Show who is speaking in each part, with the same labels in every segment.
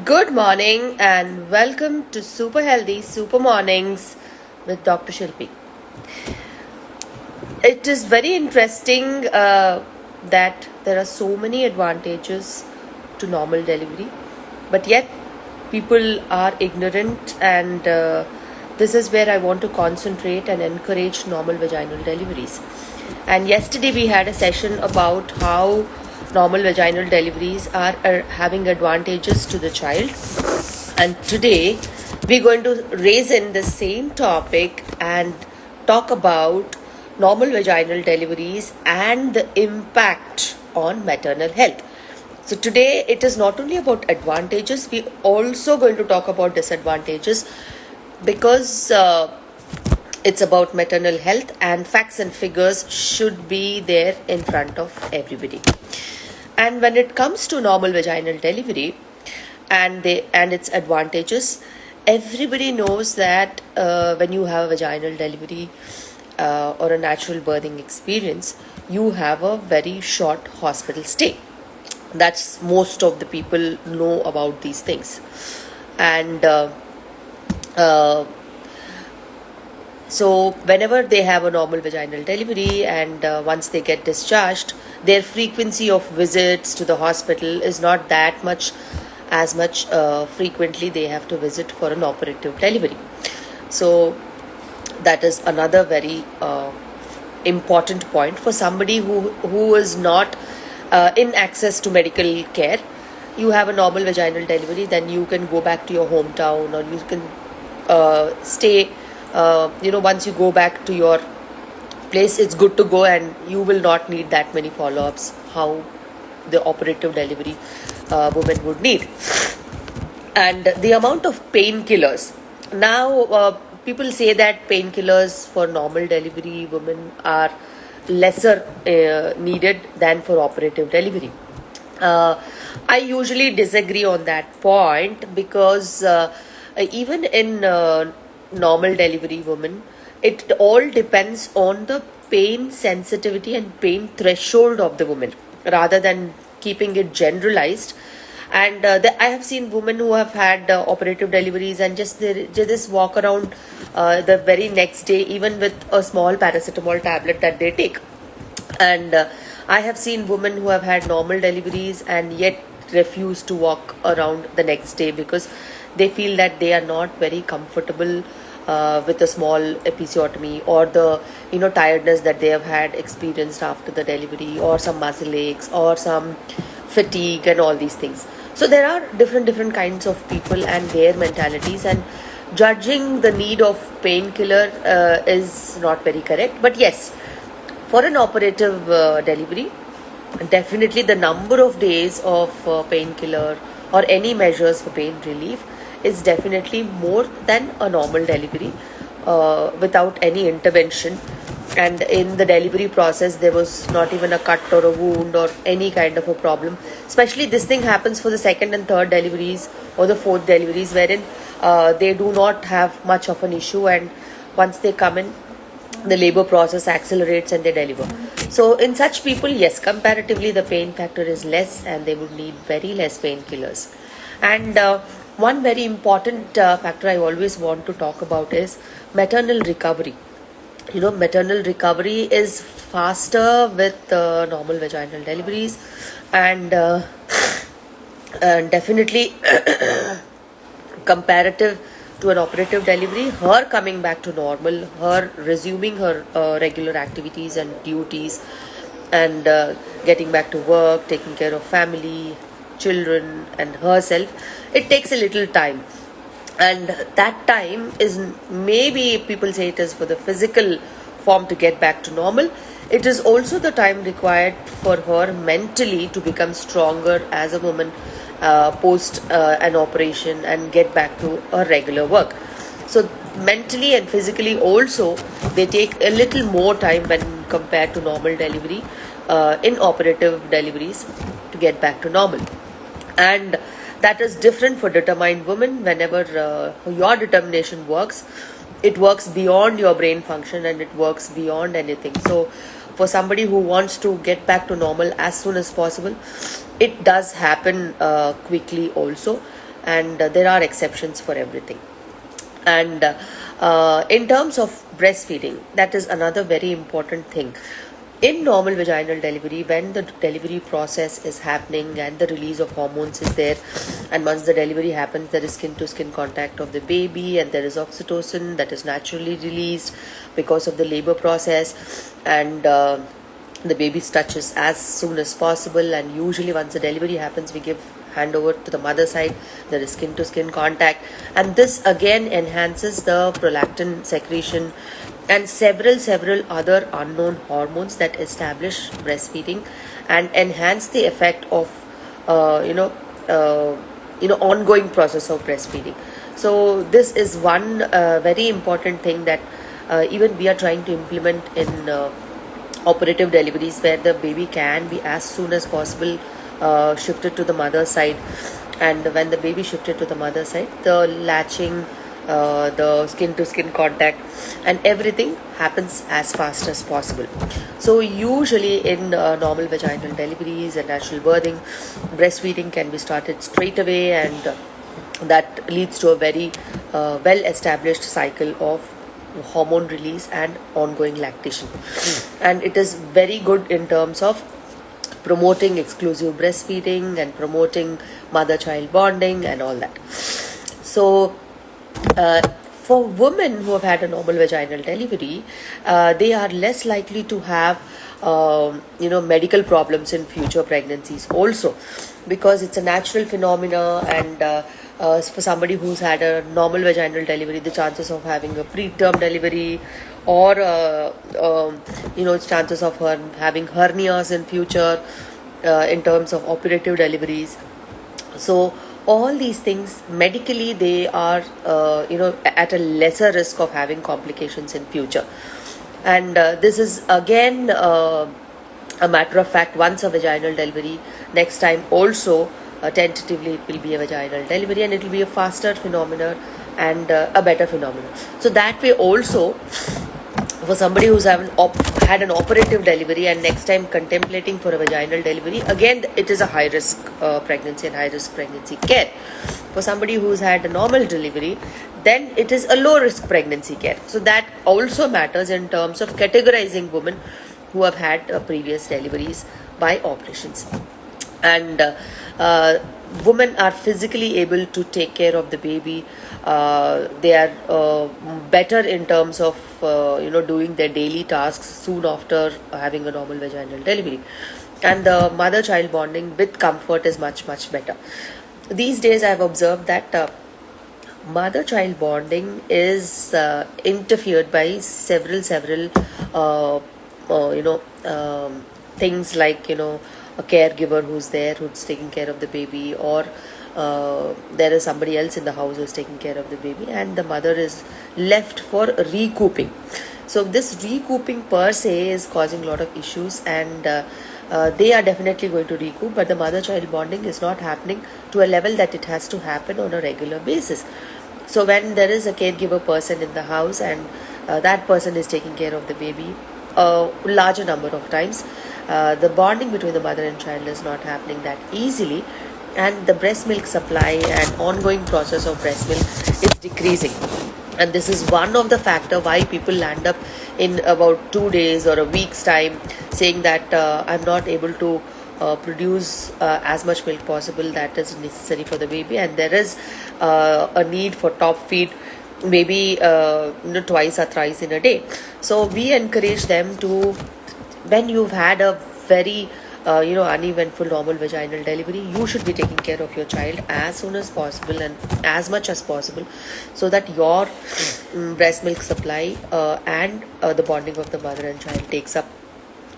Speaker 1: Good morning and welcome to Super Healthy Super Mornings with Dr. Shilpi. It is very interesting that there are so many advantages to normal delivery, but yet people are ignorant, and this is where I want to concentrate and encourage normal vaginal deliveries. And yesterday we had a session about how normal vaginal deliveries are having advantages to the child, and today we're going to raise in the same topic and talk about normal vaginal deliveries and the impact on maternal health. So today it is not only about advantages, we're also going to talk about disadvantages, because it's about maternal health and facts and figures should be there in front of everybody. And when it comes to normal vaginal delivery and its advantages, everybody knows that when you have a vaginal delivery or a natural birthing experience, you have a very short hospital stay. That's most of the people know about these things. And so whenever they have a normal vaginal delivery and once they get discharged, their frequency of visits to the hospital is not that much frequently they have to visit for an operative delivery. So that is another very important point for somebody who is not in access to medical care. You have a normal vaginal delivery, then you can go back to your hometown, or you can stay. Once you go back to your place, it's good to go, and you will not need that many follow-ups how the operative delivery woman would need. And the amount of painkillers. Now, people say that painkillers for normal delivery women are lesser needed than for operative delivery. I usually disagree on that point, because even in normal delivery women, it all depends on the pain sensitivity and pain threshold of the woman, rather than keeping it generalized. And I have seen women who have had operative deliveries and they just walk around the very next day even with a small paracetamol tablet that they take. And I have seen women who have had normal deliveries and yet refuse to walk around the next day because they feel that they are not very comfortable with a small episiotomy, or the tiredness that they have had experienced after the delivery, or some muscle aches, or some fatigue, and all these things. So there are different kinds of people and their mentalities, and judging the need of painkiller is not very correct. But yes, for an operative delivery, definitely the number of days of painkiller or any measures for pain relief is definitely more than a normal delivery without any intervention. And in the delivery process, there was not even a cut or a wound or any kind of a problem. Especially this thing happens for the second and third deliveries or the fourth deliveries, wherein they do not have much of an issue, and once they come in, the labor process accelerates and they deliver. So in such people, yes, comparatively the pain factor is less and they would need very less painkillers. And one very important factor I always want to talk about is maternal recovery. Maternal recovery is faster with normal vaginal deliveries, and definitely comparative to an operative delivery, her coming back to normal, her resuming her regular activities and duties, and getting back to work, taking care of family, children, and herself, it takes a little time. And that time is, maybe people say it is for the physical form to get back to normal. It is also the time required for her mentally to become stronger as a woman post an operation and get back to her regular work. So mentally and physically also, they take a little more time when compared to normal delivery in operative deliveries to get back to normal. And that is different for determined women. Whenever your determination works, it works beyond your brain function and it works beyond anything. So for somebody who wants to get back to normal as soon as possible, it does happen quickly also. and there are exceptions for everything. And in terms of breastfeeding, that is another very important thing. In normal vaginal delivery, when the delivery process is happening and the release of hormones is there, and once the delivery happens, there is skin to skin contact of the baby, and there is oxytocin that is naturally released because of the labor process, and the baby's touches as soon as possible. And usually once the delivery happens, we give hand over to the mother side, there is skin to skin contact, and this again enhances the prolactin secretion and several other unknown hormones that establish breastfeeding and enhance the effect of ongoing process of breastfeeding. So this is one very important thing that even we are trying to implement in operative deliveries, where the baby can be as soon as possible shifted to the mother's side. And when the baby shifted to the mother's side, the latching, the skin to skin contact and everything happens as fast as possible. So usually in normal vaginal deliveries and natural birthing, breastfeeding can be started straight away, and that leads to a very well established cycle of hormone release and ongoing lactation. And it is very good in terms of promoting exclusive breastfeeding and promoting mother-child bonding and all that. So for women who have had a normal vaginal delivery, they are less likely to have medical problems in future pregnancies also, because it's a natural phenomena. And for somebody who's had a normal vaginal delivery, the chances of having a preterm delivery or chances of her having hernias in future in terms of operative deliveries. So all these things, medically they are at a lesser risk of having complications in future. And this is again a matter of fact, once a vaginal delivery, next time also tentatively it will be a vaginal delivery, and it will be a faster phenomenon and a better phenomenon. So that way also, for somebody who's had an operative delivery and next time contemplating for a vaginal delivery, again it is a high risk pregnancy and high risk pregnancy care. For somebody who's had a normal delivery, then it is a low risk pregnancy care. So that also matters in terms of categorizing women who have had previous deliveries by operations. And women are physically able to take care of the baby. They are better in terms of doing their daily tasks soon after having a normal vaginal delivery, and the mother-child bonding with comfort is much better. These days I have observed that mother-child bonding is interfered by several things, like a caregiver who's there, who's taking care of the baby, or there is somebody else in the house who's taking care of the baby, and the mother is left for recouping. So this recouping per se is causing a lot of issues, and they are definitely going to recoup, but the mother-child bonding is not happening to a level that it has to happen on a regular basis. So when there is a caregiver person in the house and that person is taking care of the baby a larger number of times, the bonding between the mother and child is not happening that easily, and the breast milk supply and ongoing process of breast milk is decreasing. And this is one of the factor why people land up in about 2 days or a week's time saying that I'm not able to produce as much milk possible that is necessary for the baby, and there is a need for top feed maybe twice or thrice in a day. So we encourage them to, when you've had a very uneventful normal vaginal delivery, you should be taking care of your child as soon as possible and as much as possible, so that your breast milk supply and the bonding of the mother and child takes up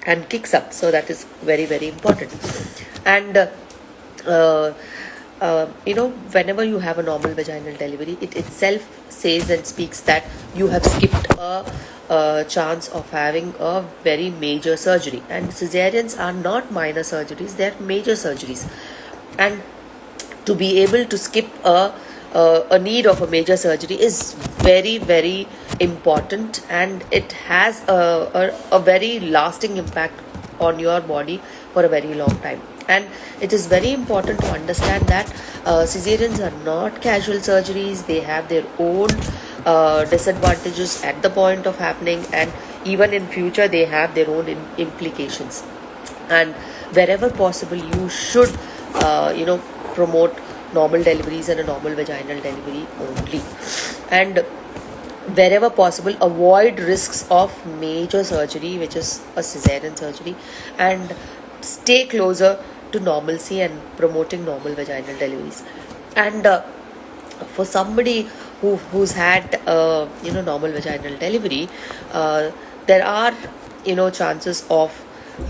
Speaker 1: and kicks up. So that is very important. And whenever you have a normal vaginal delivery, it itself says and speaks that you have skipped a chance of having a very major surgery. And cesareans are not minor surgeries, they are major surgeries. And to be able to skip a need of a major surgery is very important, and it has a very lasting impact on your body for a very long time. And it is very important to understand that cesareans are not casual surgeries. They have their own disadvantages at the point of happening, and even in future they have their own implications. And wherever possible, you should promote normal deliveries and a normal vaginal delivery only. And wherever possible, avoid risks of major surgery, which is a cesarean surgery, and stay closer to normalcy and promoting normal vaginal deliveries. And for somebody who's had normal vaginal delivery, there are chances of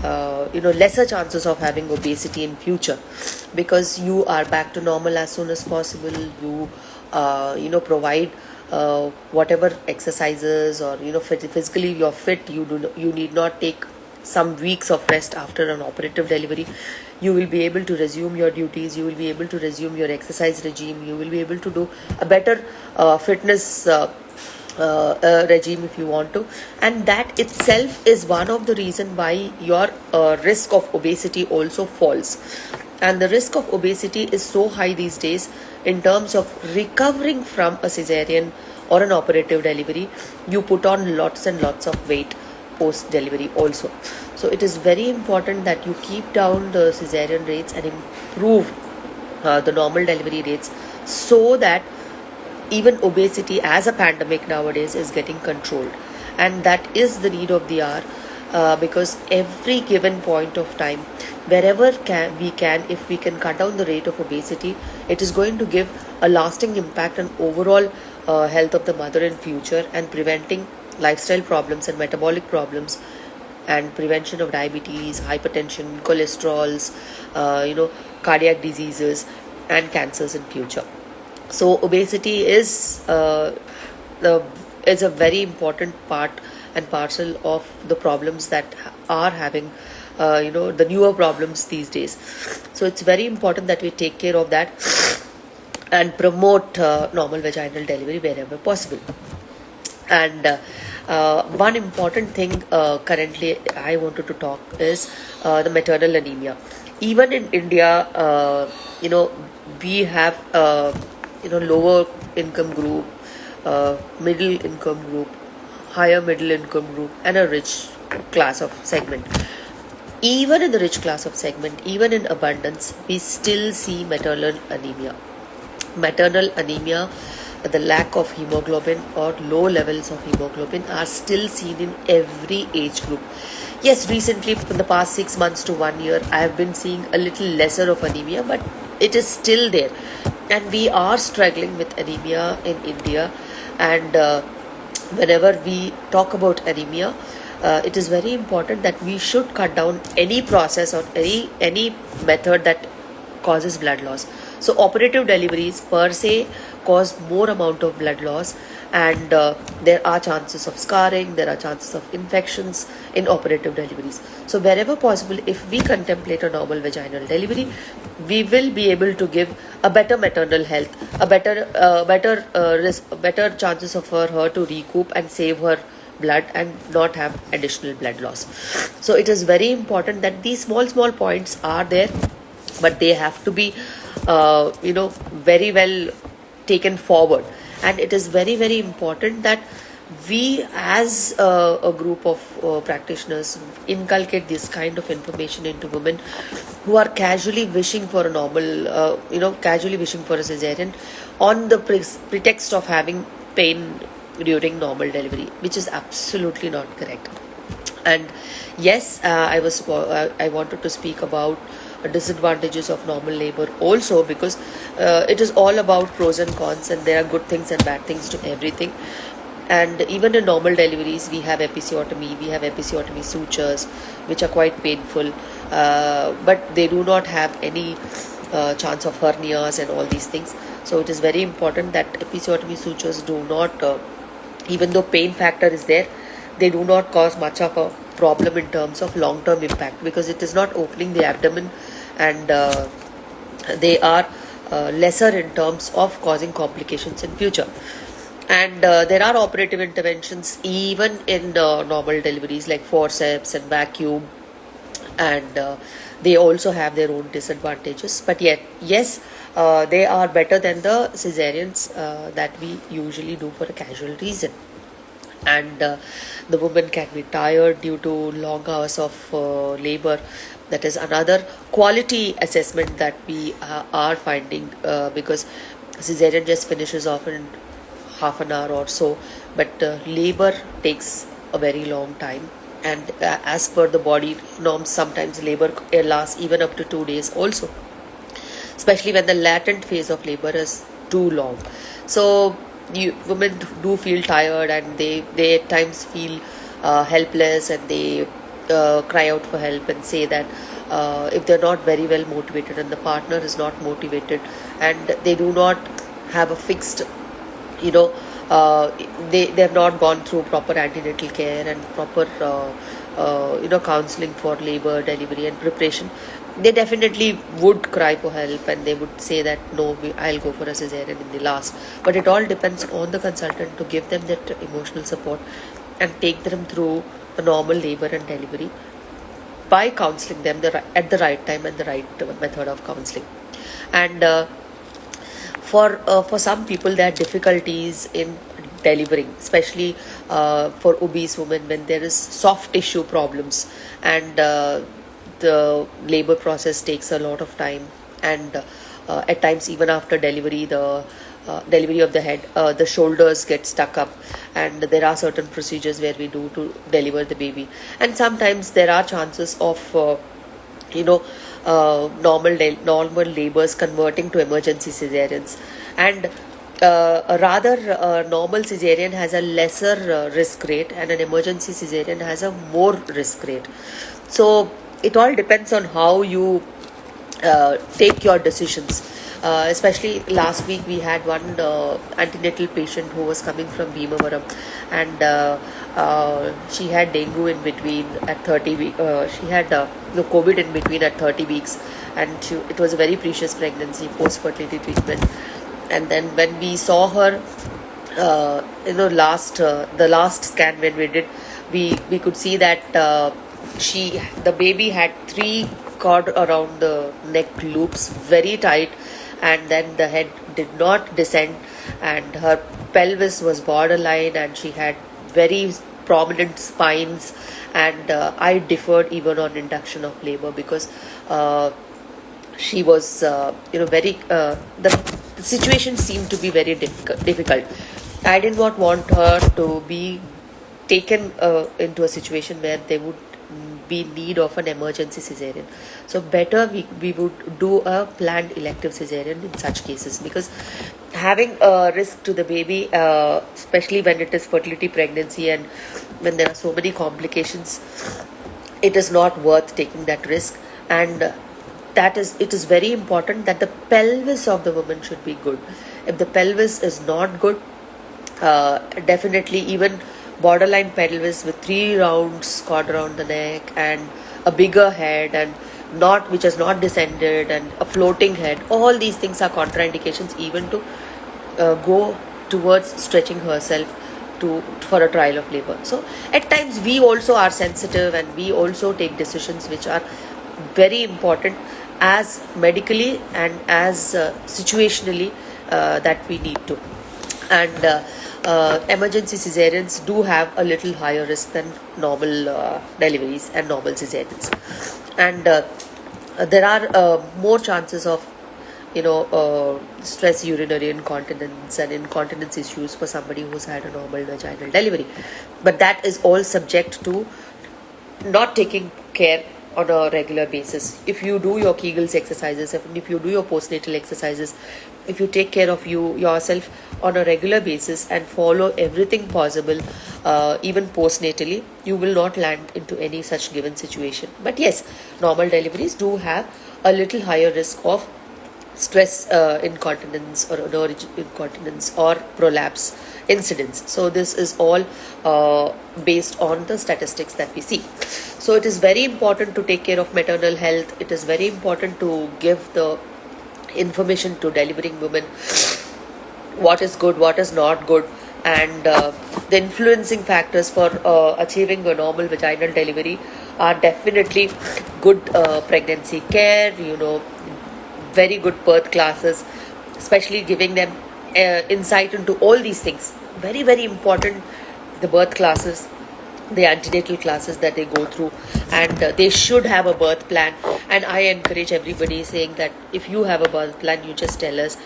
Speaker 1: lesser chances of having obesity in future, because you are back to normal as soon as possible. You provide whatever exercises, or physically you're fit. You need not take some weeks of rest after an operative delivery. You will be able to resume your duties. You will be able to resume your exercise regime. You will be able to do a better fitness regime if you want to. And that itself is one of the reason why your risk of obesity also falls. And the risk of obesity is so high these days in terms of recovering from a cesarean or an operative delivery. You put on lots and lots of weight post delivery also. So it is very important that you keep down the cesarean rates and improve the normal delivery rates, so that even obesity as a pandemic nowadays is getting controlled. And that is the need of the hour, because every given point of time, wherever if we can cut down the rate of obesity, it is going to give a lasting impact on overall health of the mother in future, and preventing lifestyle problems and metabolic problems, and prevention of diabetes, hypertension, cholesterols, cardiac diseases and cancers in future. So obesity is a very important part and parcel of the problems that are having the newer problems these days. So it's very important that we take care of that and promote normal vaginal delivery wherever possible. And one important thing currently I wanted to talk is the maternal anemia. Even in India, we have lower income group, middle income group, higher middle income group, and a rich class of segment. Even in the rich class of segment, even in abundance, we still see maternal anemia. Maternal anemia, the lack of hemoglobin or low levels of hemoglobin, are still seen in every age group. Yes, recently in the past 6 months to 1 year, I have been seeing a little lesser of anemia, but it is still there. And we are struggling with anemia in India. And whenever we talk about anemia, it is very important that we should cut down any process or any method that causes blood loss. So operative deliveries per se cause more amount of blood loss, and there are chances of scarring, there are chances of infections in operative deliveries. So wherever possible, if we contemplate a normal vaginal delivery, we will be able to give a better maternal health, a better chances of her to recoup and save her blood and not have additional blood loss. So it is very important that these small points are there, but they have to be very well taken forward. And it is very important that we as a group of practitioners inculcate this kind of information into women who are casually wishing for a normal casually wishing for a cesarean on the pretext of having pain during normal delivery, which is absolutely not correct. And yes, I wanted to speak about disadvantages of normal labor also, because it is all about pros and cons, and there are good things and bad things to everything. And even in normal deliveries, we have episiotomy sutures, which are quite painful, but they do not have any chance of hernias and all these things. So it is very important that episiotomy sutures do not, even though pain factor is there, they do not cause much of a problem in terms of long-term impact, because it is not opening the abdomen, and they are lesser in terms of causing complications in future. And there are operative interventions even in normal deliveries, like forceps and vacuum and they also have their own disadvantages, but yet yes, they are better than the cesareans that we usually do for a casual reason. And the woman can be tired due to long hours of labor. That is another quality assessment that we are finding, because cesarean just finishes off in half an hour or so, but labor takes a very long time. And as per the body norms, sometimes labor lasts even up to 2 days also, especially when the latent phase of labor is too long. So women do feel tired, and they at times feel helpless, and they cry out for help and say that if they're not very well motivated and the partner is not motivated, and they do not have a fixed, you know, they have not gone through proper antenatal care and proper counseling for labor, delivery and preparation, they definitely would cry for help, and they would say that no, I'll go for a cesarean in the last. But it all depends on the consultant to give them that emotional support and take them through the normal labor and delivery by counseling them at the right time and the right method of counseling. And for some people, there are difficulties in delivering, especially for obese women, when there is soft tissue problems, and the labor process takes a lot of time, and at times even after delivery, the delivery of the head, the shoulders get stuck up, and there are certain procedures where we do to deliver the baby, and sometimes there are chances of normal labors converting to emergency cesareans. And normal cesarean has a lesser risk rate, and an emergency cesarean has a more risk rate. So it all depends on how you take your decisions. Especially last week, we had one antenatal patient who was coming from Bhimavaram, and she had dengue in between at 30 weeks. She had COVID in between at 30 weeks, and it was a very precious pregnancy, post-fertility treatment. And then when we saw her, the last scan when we did, we could see that the baby had 3 cord around the neck loops, very tight, and then the head did not descend, and her pelvis was borderline, and she had very prominent spines, and I deferred even on induction of labor, because she was very the situation seemed to be very difficult. I did not want her to be taken into a situation where they would be in need of an emergency cesarean. So better we would do a planned elective cesarean in such cases, because having a risk to the baby, especially when it is fertility pregnancy and when there are so many complications, it is not worth taking that risk. And it is very important that the pelvis of the woman should be good. If the pelvis is not good, definitely even borderline pelvis with 3 rounds cord around the neck and a bigger head, and which has not descended, and a floating head, all these things are contraindications even to go towards stretching herself for a trial of labor. So at times we also are sensitive, and we also take decisions which are very important, as medically and as situationally, that we need to. And emergency cesareans do have a little higher risk than normal deliveries and normal cesareans, and there are more chances of stress urinary incontinence and incontinence issues for somebody who's had a normal vaginal delivery. But that is all subject to not taking care on a regular basis. If you do your Kegels exercises, if you do your postnatal exercises, if you take care of yourself on a regular basis and follow everything possible, even postnatally, you will not land into any such given situation. But yes, normal deliveries do have a little higher risk of stress incontinence or urge incontinence or prolapse incidents. So this is all based on the statistics that we see. So it is very important to take care of maternal health. It is very important to give the information to delivering women, what is good, what is not good, and the influencing factors for achieving a normal vaginal delivery are definitely good pregnancy care, very good birth classes, especially giving them insight into all these things. Very, very important, the birth classes, the antenatal classes that they go through, and they should have a birth plan. And I encourage everybody saying that if you have a birth plan, you just tell us.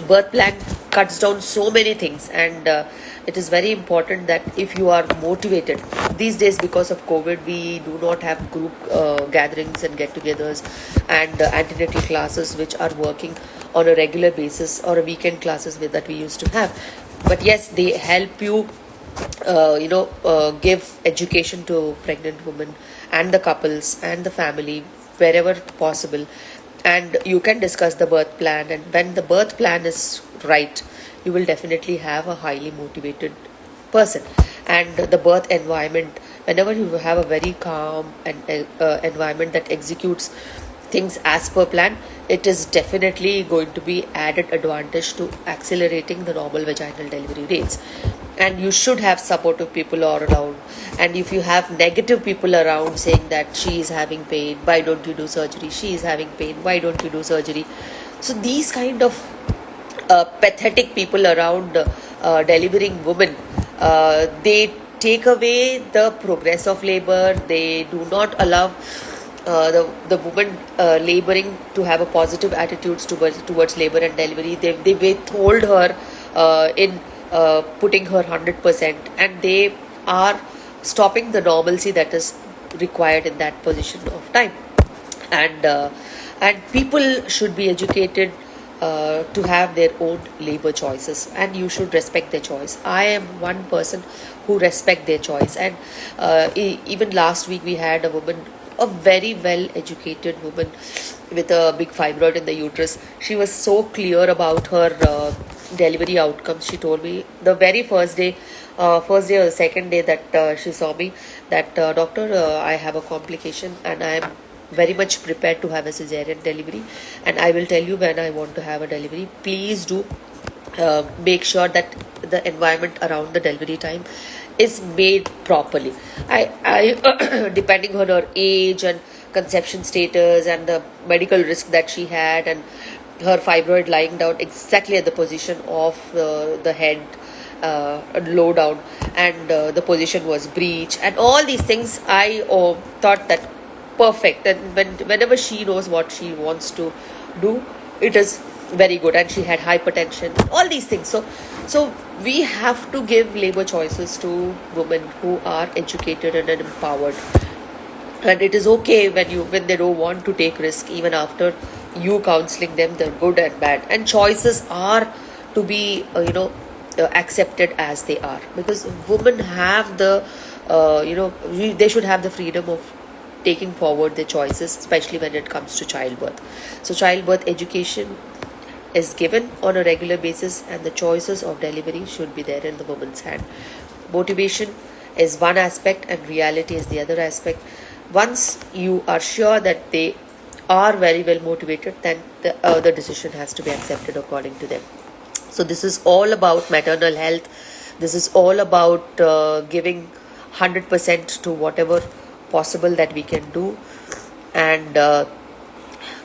Speaker 1: Birth plan cuts down so many things, and it is very important that if you are motivated these days, because of COVID, we do not have group gatherings and get-togethers and antenatal classes which are working on a regular basis, or a weekend classes that we used to have. But yes, they help you give education to pregnant women and the couples and the family wherever possible. And you can discuss the birth plan, and when the birth plan is right, you will definitely have a highly motivated person. And the birth environment, whenever you have a very calm and environment that executes things as per plan, it is definitely going to be added advantage to accelerating the normal vaginal delivery rates. And you should have supportive people all around. And if you have negative people around saying that she is having pain, why don't you do surgery, she is having pain, why don't you do surgery, so these kind of pathetic people around delivering women, they take away the progress of labor. They do not allow the woman laboring to have a positive attitudes towards labor and delivery. They withhold her in putting her 100%, and they are stopping the normalcy that is required in that position of time. And people should be educated to have their own labor choices, and you should respect their choice. I am one person who respect their choice. And even last week we had a woman, a very well educated woman with a big fibroid in the uterus. She was so clear about her delivery outcomes. She told me the very first day or the second day that she saw me, that doctor, I have a complication and I am very much prepared to have a cesarean delivery, and I will tell you when I want to have a delivery. Please do make sure that the environment around the delivery time is made properly. I depending on her age and conception status and the medical risk that she had, and her fibroid lying down exactly at the position of the head, low down, and the position was breech, and all these things, I thought that perfect. And whenever she knows what she wants to do, it is very good. And she had hypertension, all these things. So we have to give labor choices to women who are educated and empowered. And it is okay when they don't want to take risk, even after you counseling them, the good and bad. And choices are to be accepted as they are, because women have the they should have the freedom of taking forward their choices, especially when it comes to childbirth. So childbirth education is given on a regular basis, and the choices of delivery should be there in the woman's hand. Motivation is one aspect and reality is the other aspect. Once you are sure that they are very well motivated, then the decision has to be accepted according to them. So this is all about maternal health. This is all about giving 100% to whatever possible that we can do. And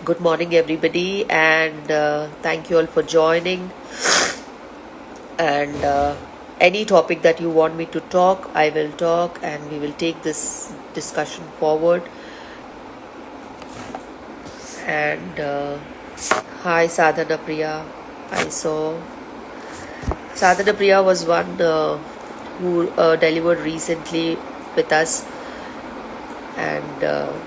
Speaker 1: good morning everybody, and thank you all for joining. And any topic that you want me to talk, I will talk, and we will take this discussion forward. And hi Sadhana Priya, I saw Sadhana Priya was one who delivered recently with us, and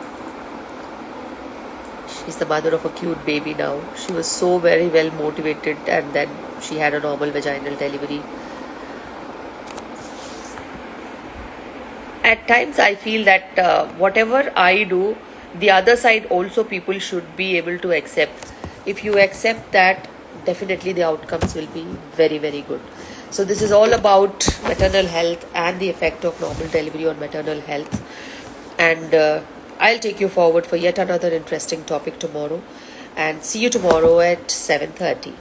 Speaker 1: she's the mother of a cute baby now. She was so very well motivated, and then she had a normal vaginal delivery. At times I feel that whatever I do, the other side also people should be able to accept. If you accept that, definitely the outcomes will be very, very good. So this is all about maternal health and the effect of normal delivery on maternal health. And I'll take you forward for yet another interesting topic tomorrow. And see you tomorrow at 7:30.